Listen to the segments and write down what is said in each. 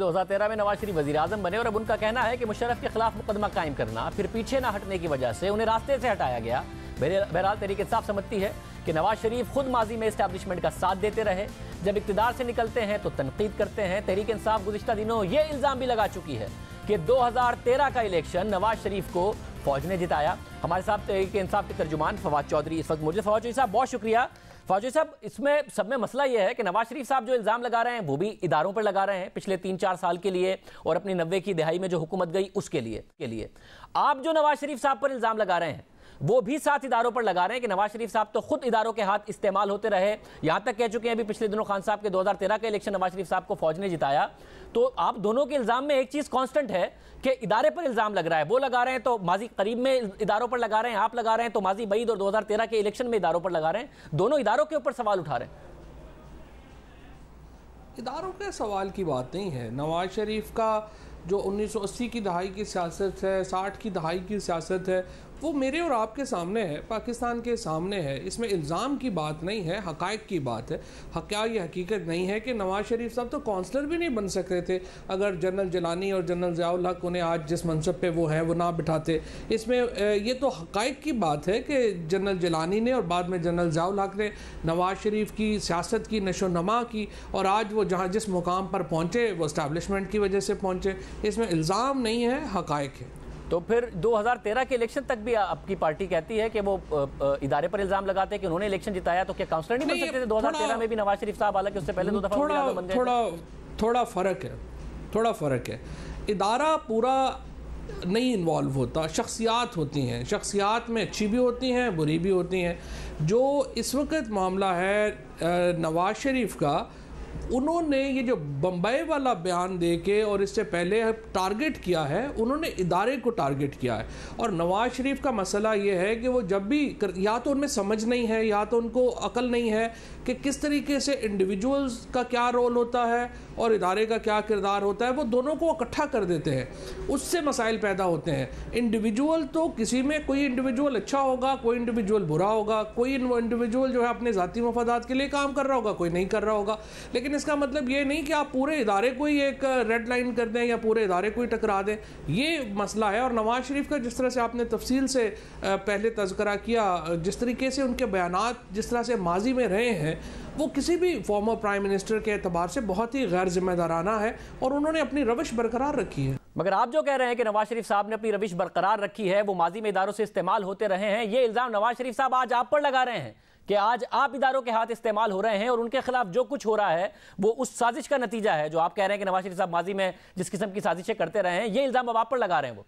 2013 में नवाज शरीफ वजीर आजम बने और अब उनका कहना है कि मुशर्रफ के खिलाफ मुकदमा कायम करना फिर पीछे न हटने की वजह से उन्हें रास्ते से हटाया गया। बहरहाल तहरीक इंसाफ समझती है कि नवाज शरीफ खुद माजी में इस्टेब्लिशमेंट का साथ देते रहे, जब इक़्तिदार से निकलते हैं तो तनकीद करते हैं। तहरीक इंसाफ गुज़िश्ता दिनों ये इल्ज़ाम भी लगा चुकी है कि 2013 का इलेक्शन नवाज शरीफ को फौज ने जिताया। हमारे साथ तहरीक इंसाफ के तर्जुमान फवाद चौधरी इस वक्त मौजूद। फवाद चौधरी साहब बहुत शुक्रिया। फवाद चौधरी साहब, इसमें सब में मसला यह है कि नवाज शरीफ साहब जो इल्ज़ाम लगा रहे हैं वो भी इदारों पर लगा रहे हैं पिछले 3-4 साल के लिए और अपनी 90 की दहाई में जो हुकूमत गई उसके लिए आप जो नवाज शरीफ साहब पर इल्ज़ाम लगा रहे हैं वो भी साथ इदारों पर लगा रहे हैं कि नवाज शरीफ साहब तो खुद इदारों के हाथ इस्तेमाल होते रहे। यहां तक कह चुके हैं अभी पिछले दिनों खान साहब के 2013 का इलेक्शन नवाज शरीफ साहब को फौज ने जिताया। तो आप दोनों के इल्जाम में एक चीज कांस्टेंट है कि इदारे पर इल्जाम लग रहा है, वो लगा रहे हैं तो माजी करीब में इदारों पर लगा रहे हैं, आप लगा रहे हैं तो माजी बईद और 2013 के इलेक्शन में इदारों पर लगा रहे हैं। दोनों इदारों के ऊपर सवाल उठा रहे हैं। इदारों के सवाल की बात नहीं है। नवाज शरीफ का जो 1980 की दहाई की सियासत है, 60 की दहाई की सियासत है, वो मेरे और आपके सामने है, पाकिस्तान के सामने है। इसमें इल्ज़ाम की बात नहीं है, हक़ाइक़ की बात है। क्या ये हकीकत नहीं है कि नवाज शरीफ साहब तो काउंसलर भी नहीं बन सकते थे अगर जनरल जिलानी और जनरल ज़ियाउल हक उन्हें आज जिस मनसब पे वो हैं वो ना बिठाते। इसमें ये तो हक़ाइक़ की बात है कि जनरल जिलानी ने और बाद में जनरल ज़ियाउल हक ने नवाज शरीफ की सियासत की नशो नमा की और आज वो जहाँ जिस मुकाम पर पहुँचे वो इस्टेब्लिशमेंट की वजह से पहुँचे। इसमें इल्ज़ाम नहीं है, हक़ाइक़ है। तो फिर 2013 के इलेक्शन तक भी आपकी पार्टी कहती है कि वो इदारे पर इल्जाम लगाते हैं कि उन्होंने इलेक्शन जिताया, तो क्या काउंसलर नहीं बन सकते थे 2013 में भी नवाज शरीफ साहब? हालांकि उससे पहले 2 दफा बन गए। थोड़ा फ़र्क है। इदारा पूरा नहीं इन्वॉल्व होता, शख्सियात होती हैं, शख्सियात में अच्छी भी होती हैं बुरी भी होती हैं। जो इस वक्त मामला है नवाज शरीफ का, उन्होंने ये जो बम्बई वाला बयान दे के और इससे पहले टारगेट किया है, उन्होंने इदारे को टारगेट किया है। और नवाज शरीफ का मसला ये है कि वो जब भी या तो उनमें समझ नहीं है या तो उनको अकल नहीं है कि किस तरीके से इंडिविजुअल्स का क्या रोल होता है और इदारे का क्या किरदार होता है, वो दोनों को इकट्ठा कर देते हैं, उससे मसाइल पैदा होते हैं। इंडिविजुअल तो किसी में कोई इंडिविजुअल अच्छा होगा, कोई इंडिविजुअल बुरा होगा, कोई इंडिविजुअल जो है अपने ज़ाती मफादात के लिए काम कर रहा होगा, कोई नहीं कर रहा होगा। लेकिन इसका मतलब ये नहीं कि आप पूरे इदारे को ही एक रेड लाइन कर दें या पूरे इदारे को ही टकरा दें, ये मसला है। और नवाज शरीफ का जिस तरह से आपने तफसील से पहले तज़किरा किया, जिस तरीके से उनके बयानात जिस तरह से माजी में रहे हैं, वो किसी भी फॉर्मर प्राइम मिनिस्टर के एतबार से बहुत ही गैर जिम्मेदाराना है और उन्होंने अपनी रविश बरकरार रखी है। मगर आप जो कह रहे हैं कि नवाज शरीफ साहब ने अपनी रविश बरकरार रखी है, वो माजी में इदारों से इस्तेमाल होते रहे हैं, ये इल्ज़ाम नवाज शरीफ साहब आज आप पर लगा रहे हैं कि आज आप इदारों के हाथ इस्तेमाल हो रहे हैं और उनके खिलाफ जो कुछ हो रहा है वो उस साजिश का नतीजा है। जो आप कह रहे हैं कि नवाज शरीफ साहब माजी में जिस किस्म की साजिशें करते रहे हैं, ये इल्ज़ाम अब आप पर लगा रहे हैं। वो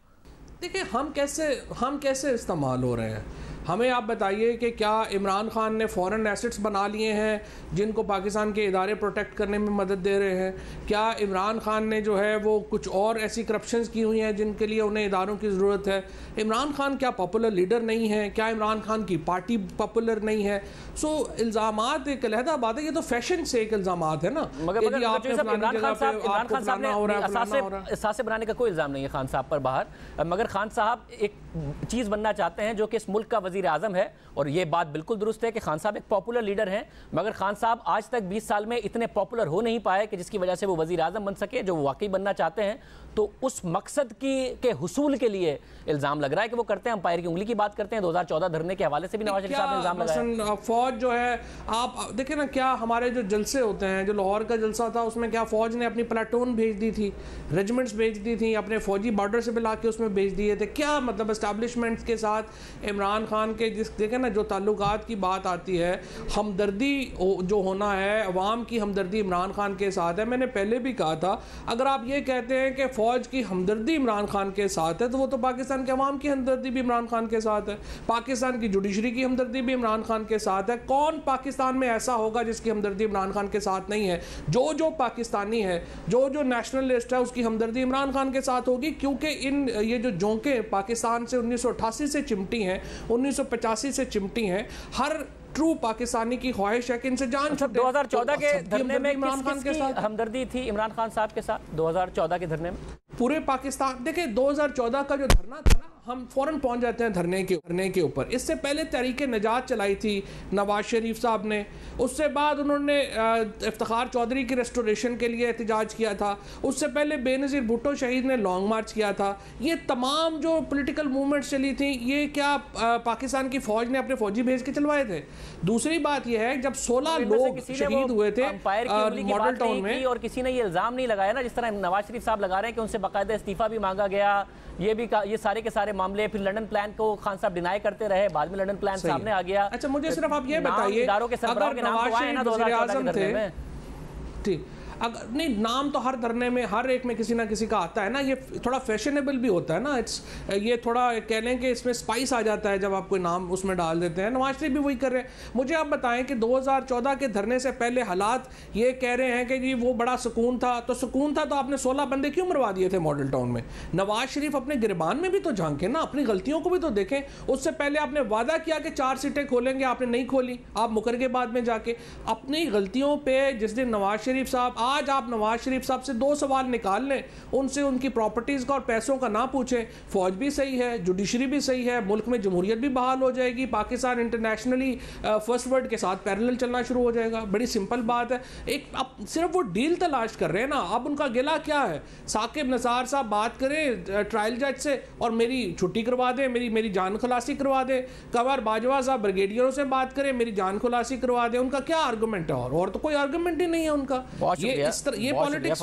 देखिए, हम कैसे इस्तेमाल हो रहे हैं, हमें आप बताइए कि क्या इमरान खान ने फॉरेन एसेट्स बना लिए हैं जिनको पाकिस्तान के इदारे प्रोटेक्ट करने में मदद दे रहे हैं? क्या इमरान खान ने जो है वो कुछ और ऐसी करप्शंस की हुई हैं जिनके लिए उन्हें इदारों की ज़रूरत है? इमरान खान क्या पॉपुलर लीडर नहीं है? क्या इमरान खान की पार्टी पॉपुलर नहीं है? सो इल्ज़ामात एक अलहदा बात है, ये तो फैशन से एक इल्ज़ामात है ना। मगर इमरान खान साहब ने असासे बनाने का कोई इल्ज़ाम नहीं है खान साहब पर बाहर, मगर खान साहब एक चीज़ बनना चाहते हैं जो कि इस मुल्क का वज़ीर आज़म है। और ये बात बिल्कुल दुरुस्त है कि खान साहब एक पॉपुलर लीडर हैं, मगर खान साहब आज तक 20 साल में इतने पॉपुलर हो नहीं पाए कि जिसकी वजह से वो वज़ीर आज़म बन सके जो वो वाकई बनना चाहते हैं। तो उस मकसद के हुसूल के लिए इल्ज़ाम लग रहा है कि वो करते हैं। अंपायर की उंगली की बात करते हैं, 2014 धरने के हवाले से भी नवाज शरीफ साहब ने इल्ज़ाम लगाया। फौज जो है, आप देखें ना, क्या हमारे जो जलसे होते हैं, जो लाहौर का जलसा था उसमें क्या फौज ने अपनी प्लाटून भेज दी थी, रेजिमेंट्स भेज दी थी, अपने फौजी बॉर्डर से मिला के उसमें भेज दिए थे? क्या मतलब एस्टैब्लिशमेंट के साथ इमरान खान के जिस देखें ना जो ताल्लुकात की बात आती है, हमदर्दी जो होना है, अवाम की हमदर्दी इमरान खान के साथ है। मैंने पहले भी कहा था, अगर आप ये कहते हैं कि फ़ौज की हमदर्दी इमरान खान के साथ है तो वो तो पाकिस्तान के अवाम की हमदर्दी भी इमरान खान के साथ है, पाकिस्तान की जुडिशरी की हमदर्दी भी इमरान खान के साथ है। कौन पाकिस्तान में ऐसा होगा जिसकी हमदर्दी इमरान खान के साथ नहीं है? जो पाकिस्तानी है, जो नेशनलिस्ट है, उसकी हमदर्दी इमरान खान के साथ होगी, क्योंकि ये जो जोंकें पाकिस्तान से 1988 से चिमटी हैं, 1985 से चिमटी हैं, हर ट्रू पाकिस्तानी की ख्वाहिश है कि इनसे जान छूटे। 2014 के धरने में इमरान खान के साथ हमदर्दी थी इमरान खान साहब के साथ 2014 के धरने में? पूरे पाकिस्तान, देखिए 2014 का जो धरना था ना, हम फ़ौरन पहुंच जाते हैं धरने के ऊपर। इससे पहले तहरीक निजात चलाई थी नवाज शरीफ साहब ने, उससे बाद उन्होंने इफ्तिखार चौधरी की रेस्टोरेशन के लिए एहतजाज किया था, उससे पहले बेनज़ीर भुट्टो शहीद ने लॉन्ग मार्च किया था। ये तमाम जो पॉलिटिकल मूवमेंट्स चली थी, ये क्या पाकिस्तान की फ़ौज ने अपने फ़ौजी भेज के चलवाए थे? दूसरी बात यह है जब 16 लोग शहीद हुए थे मॉडल टाउन में, और किसी ने ये इल्ज़ाम नहीं लगाया ना, जिस तरह नवाज शरीफ साहब लगा रहे हैं कि उनसे बाकायदा इस्तीफा भी मांगा गया, ये सारे के सारे मामले, फिर लंदन प्लान को खान साहब डिनाई करते रहे, बाद में लंदन प्लान सामने आ गया। अच्छा, मुझे सिर्फ आप ये बताइए, अगर नवाज शरीफ वज़ीर आज़म थे, ठीक, अगर नहीं, नाम तो हर धरने में हर एक में किसी ना किसी का आता है ना, ये थोड़ा फैशनेबल भी होता है ना, ये थोड़ा कह लें कि इसमें स्पाइस आ जाता है जब आप कोई नाम उसमें डाल देते हैं। नवाज शरीफ भी वही कर रहे हैं। मुझे आप बताएं कि 2014 के धरने से पहले हालात ये कह रहे हैं कि जी वो बड़ा सुकून था, तो सुकून था तो आपने 16 बंदे क्यों मरवा दिए थे मॉडल टाउन में? नवाज शरीफ अपने गिरबान में भी तो झांकें ना, अपनी गलतियों को भी तो देखें। उससे पहले आपने वादा किया कि 4 सीटें खोलेंगे, आपने नहीं खोली, आप मुकर के बाद में जाके अपनी गलतियों पर। जिस दिन नवाज शरीफ साहब, आज आप नवाज शरीफ साहब से 2 सवाल निकाल लें, उनसे उनकी प्रॉपर्टीज़ का और पैसों का ना पूछें, फौज भी सही है, जुडिशरी भी सही है, मुल्क में जमहूरियत भी बहाल हो जाएगी, पाकिस्तान इंटरनेशनली फर्स्ट वर्ल्ड के साथ पैरेलल चलना शुरू हो जाएगा। बड़ी सिंपल बात है। एक अब सिर्फ वो डील तलाश कर रहे हैं ना, अब उनका गिला क्या है? साकिब निसार साहब बात करें ट्रायल जज से और मेरी छुट्टी करवा दें, मेरी जान खलासी करवा दें। कंवर बाजवा साहब ब्रिगेडियरों से बात करें, मेरी जान खलासी करवा दें। उनका क्या आर्गूमेंट है? और तो कोई आर्गूमेंट ही नहीं है उनका। ये पॉलिटिक्स